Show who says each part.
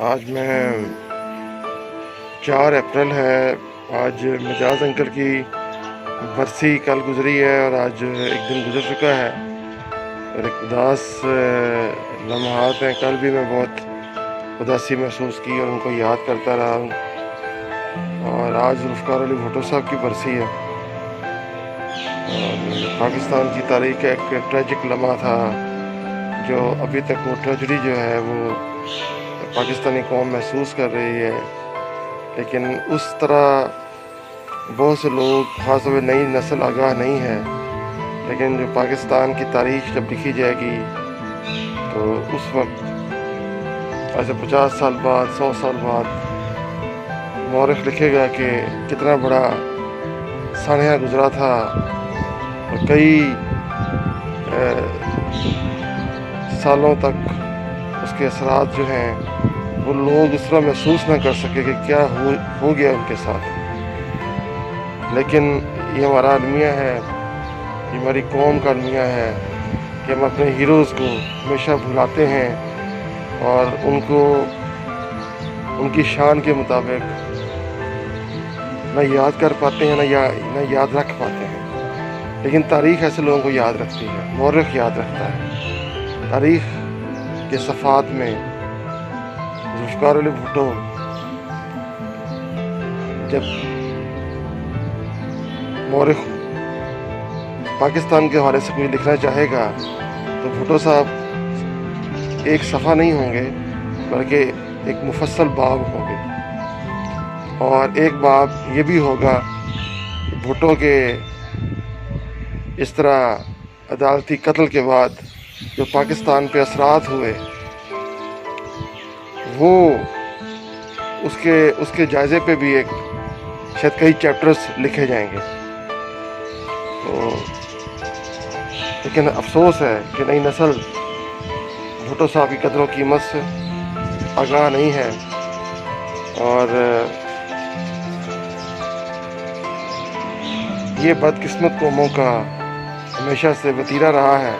Speaker 1: آج میں 4 اپریل ہے۔ آج مجاز انکل کی برسی کل گزری ہے اور آج ایک دن گزر چکا ہے اور ایک اداس لمحات ہیں۔ کل بھی میں بہت اداسی محسوس کی اور ان کو یاد کرتا رہا ہوں۔ اور آج ذوالفقار علی بھٹو صاحب کی برسی ہے اور پاکستان کی تاریخ کا ایک ٹریجک لمحہ تھا جو ابھی تک وہ ٹریجڈی جو ہے وہ پاکستانی قوم محسوس کر رہی ہے، لیکن اس طرح بہت سے لوگ خاص طور پہ نئی نسل آگاہ نہیں ہے۔ لیکن جو پاکستان کی تاریخ جب لکھی جائے گی تو اس وقت ایسے 50 سال بعد 100 سال بعد مورخ لکھے گا کہ کتنا بڑا سانحہ گزرا تھا اور کئی سالوں تک اس کے اثرات جو ہیں وہ لوگ اس طرح محسوس نہ کر سکے کہ کیا ہو گیا ان کے ساتھ۔ لیکن یہ ہمارا المیہ ہے، یہ ہماری قوم کا المیہ ہے کہ ہم اپنے ہیروز کو ہمیشہ بھلاتے ہیں اور ان کو ان کی شان کے مطابق نہ یاد کر پاتے ہیں نہ یاد رکھ پاتے ہیں۔ لیکن تاریخ ایسے لوگوں کو یاد رکھتی ہے، مورخ یاد رکھتا ہے۔ تاریخ کے صفحات میں ذوالفقار علی بھٹو جب مورخ پاکستان کے حوالے سے کوئی لکھنا چاہے گا تو بھٹو صاحب ایک صفحہ نہیں ہوں گے بلکہ ایک مفصل باب ہوں گے، اور ایک باب یہ بھی ہوگا کہ بھٹو کے اس طرح عدالتی قتل کے بعد جو پاکستان پہ اثرات ہوئے وہ اس کے جائزے پہ بھی ایک شاید کئی چیپٹرز لکھے جائیں گے۔ تو لیکن افسوس ہے کہ نئی نسل بھٹو صاحب کی قدر و قیمت سے آگاہ نہیں ہے، اور یہ بدقسمت قوموں کا ہمیشہ سے وتیرہ رہا ہے